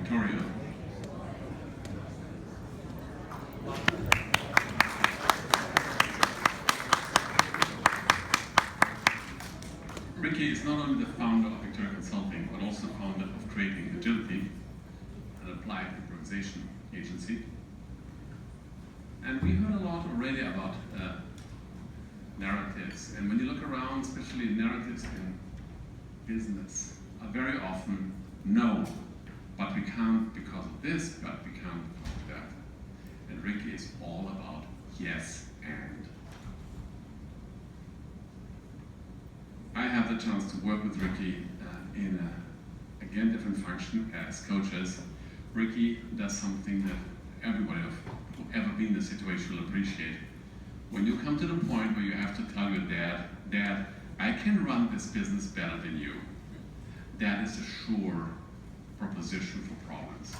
Victorio. Ricci is not only the founder of Victorio Consulting, but also founder of Creating Agility, an applied improvisation agency. And we heard a lot already about narratives. And when you look around, especially narratives in business, are very often no, but we can't because of this, but we can't because of that. And Ricci is all about yes and. I have the chance to work with Ricci in a, again, different function as coaches. Ricci does something that everybody who's ever been in the situation will appreciate. When you come to the point where you have to tell your dad, Dad, I can run this business better than you. That is a sure proposition for problems.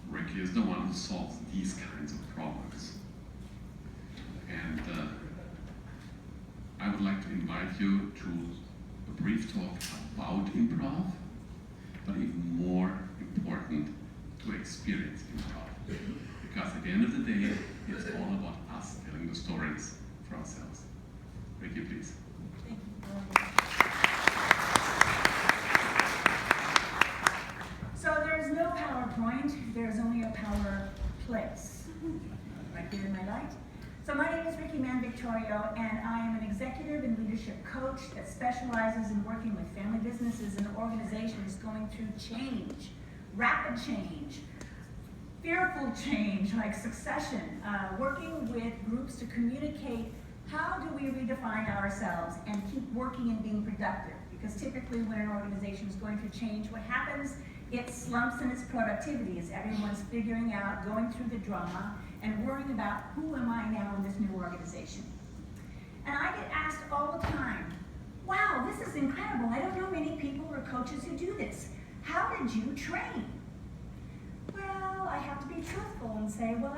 Ricci is the one who solves these kinds of problems. And I would like to invite you to a brief talk about improv, but even more important, to experience improv. Because at the end of the day, it's all about us telling the stories for ourselves. Ricci, please. Thank you. So there's no PowerPoint, there's only a power place. Right here in my light. So my name is Ricci Victorio, and I am an executive and leadership coach that specializes in working with family businesses and organizations going through change, rapid change, fearful change like succession, working with groups to communicate how do we redefine ourselves and keep working and being productive. Because typically when an organization is going through change, what happens, it slumps in its productivity as everyone's figuring out, going through the drama, and worrying about who am I now in this new organization. And I get asked all the time, wow, this is incredible. I don't know many people or coaches who do this. How did you train? Well, I have to be truthful and say, well,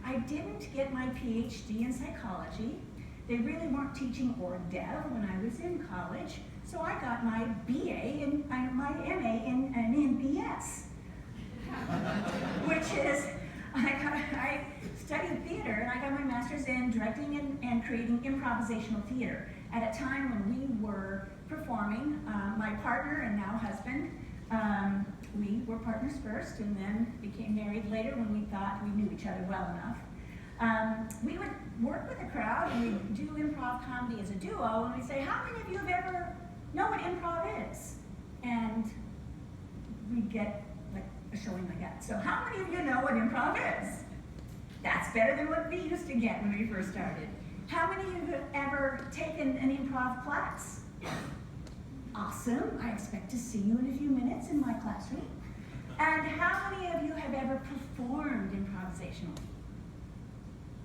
I didn't get my PhD in psychology. They really weren't teaching org dev when I was in college. So I got my BA and my MA in MBS, which is, I studied theater and I got my master's in directing and creating improvisational theater at a time when we were performing. My partner and now husband, we were partners first and then became married later when we thought we knew each other well enough. We would work with a crowd and we'd do improv comedy as a duo and we'd say, how many of you have ever know what improv is? And we'd get like a showing like that. So how many of you know what improv is? That's better than what we used to get when we first started. How many of you have ever taken an improv class? Awesome, I expect to see you in a few minutes in my classroom. And how many of you have ever performed improvisationally?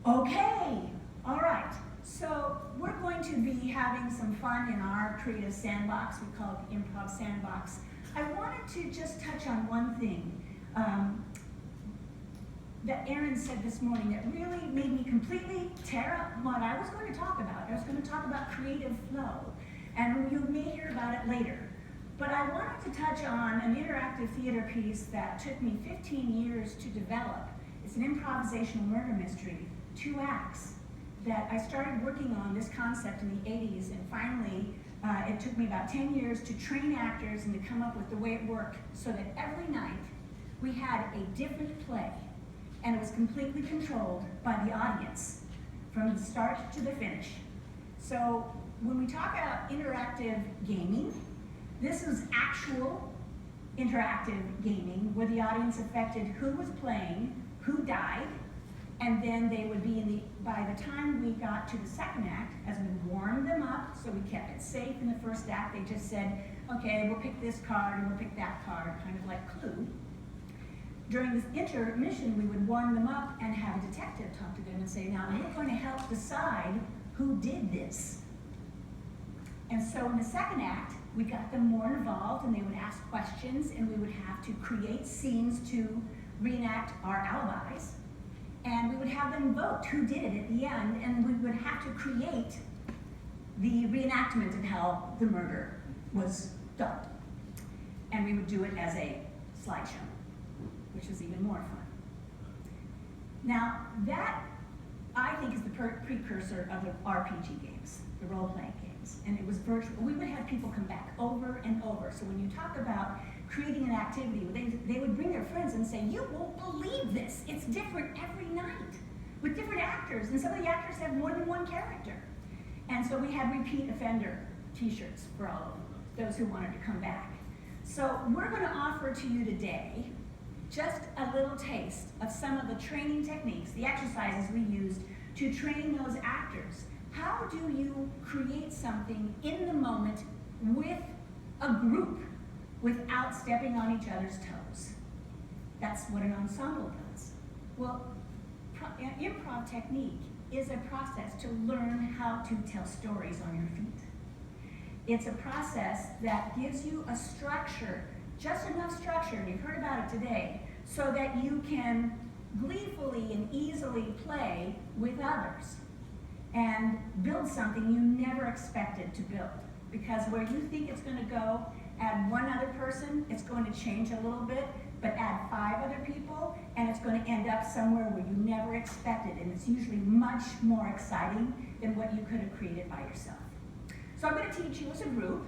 Okay, all right. So we're going to be having some fun in our creative sandbox. We call it the Improv Sandbox. I wanted to just touch on one thing that Aaron said this morning that really made me completely tear up what I was going to talk about. I was going to talk about creative flow, and you may hear about it later. But I wanted to touch on an interactive theater piece that took me 15 years to develop. It's an improvisational murder mystery, 2 acts, that I started working on this concept in the 80s, and finally it took me about 10 years to train actors and to come up with the way it worked so that every night we had a different play, and it was completely controlled by the audience from the start to the finish. So when we talk about interactive gaming, this is actual interactive gaming where the audience affected who was playing, who died, and then they would be by the time we got to the second act, as we warmed them up, so we kept it safe in the first act, they just said, okay, we'll pick this card and we'll pick that card, kind of like Clue. During this intermission, we would warm them up and have a detective talk to them and say, now we're going to help decide who did this. And so in the second act, we got them more involved and they would ask questions and we would have to create scenes to reenact our alibis. And we would have them vote who did it at the end, and we would have to create the reenactment of how the murder was done. And we would do it as a slideshow. which was even more fun. Now, that, I think, is the precursor of the RPG games, the role-playing games. And it was virtual. We would have people come back over and over. So when you talk about creating an activity, they would bring their friends and say, you won't believe this. It's different every night with different actors. And some of the actors have more than one character. And so we had repeat offender t-shirts for all of those who wanted to come back. So we're going to offer to you today just a little taste of some of the training techniques, the exercises we used to train those actors. How do you create something in the moment with a group without stepping on each other's toes? That's what an ensemble does. Well, improv technique is a process to learn how to tell stories on your feet. It's a process that gives you a structure, just enough structure, and you've heard about it today, so that you can gleefully and easily play with others and build something you never expected to build. Because where you think it's going to go, add one other person, it's going to change a little bit, but add 5 other people, and it's going to end up somewhere where you never expected, and it's usually much more exciting than what you could have created by yourself. So I'm going to teach you as a group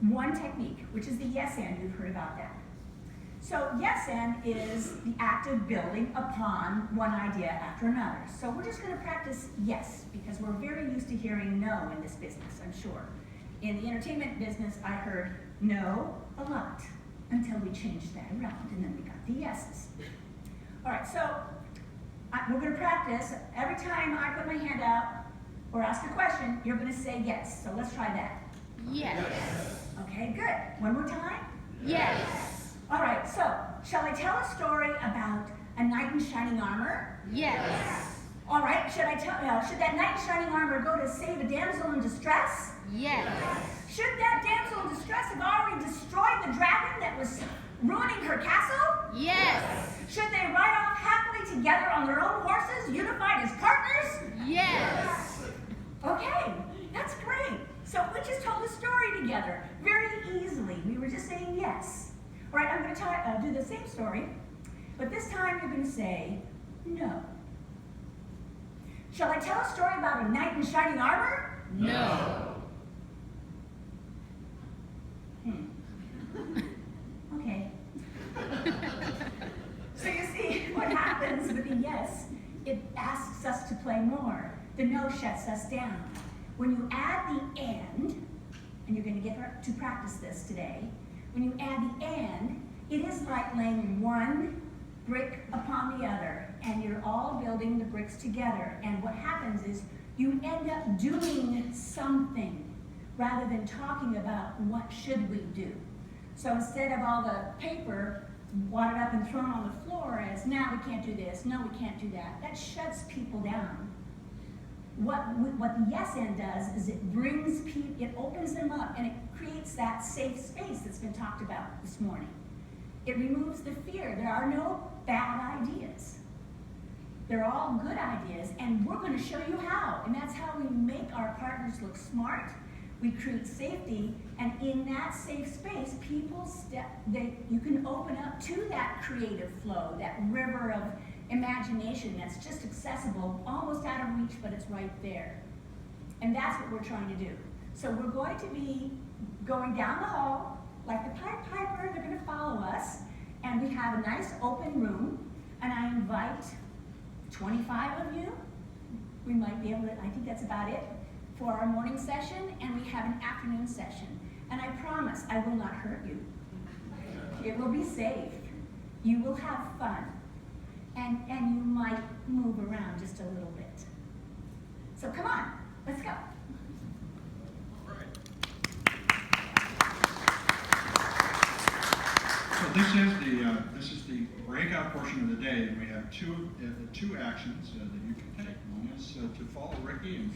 one technique, which is the yes and. You've heard about that. So yes and is the act of building upon one idea after another. So we're just going to practice yes, because we're very used to hearing no in this business, I'm sure. In the entertainment business, I heard no a lot until we changed that around, and then we got the yeses. All right, so we're going to practice. Every time I put my hand out or ask a question, you're going to say yes. So let's try that. Yes. Okay, good. One more time. Yes. All right, so shall I tell a story about a knight in shining armor? Yes. All right, should that knight in shining armor go to save a damsel in distress? Yes. Should that damsel in distress have already destroyed the dragon that was ruining her castle? Yes. Should they ride off happily together on their own horses, unified as partners? Yes. Okay, that's great. So we just told a story together very easily. We were just saying yes. All right, I'm going to do the same story, but this time you're going to say no. Shall I tell a story about a knight in shining armor? No. Okay. So you see what happens with the yes, it asks us to play more. The no shuts us down. When you add the and you're going to get to practice this today, when you add the and, it is like laying one brick upon the other, and you're all building the bricks together. And what happens is you end up doing something rather than talking about what should we do. So instead of all the paper wadded up and thrown on the floor as, now we can't do this, no, we can't do that, that shuts people down. What the yes and does is it brings people, it opens them up, and it creates that safe space that's been talked about this morning. It removes the fear. There are no bad ideas. They're all good ideas, and we're going to show you how. And that's how we make our partners look smart. We create safety, and in that safe space, you can open up to that creative flow, that river of imagination that's just accessible, almost out of reach, but it's right there. And that's what we're trying to do. So we're going to be going down the hall, like the Pied Piper. They're going to follow us, and we have a nice open room, and I invite 25 of you. We might be able to, I think that's about it, for our morning session, and we have an afternoon session. And I promise I will not hurt you. It will be safe. You will have fun. And you might move around just a little bit. So come on, let's go. So this is the breakout portion of the day, and we have two actions that you can take. One is to follow Ricky and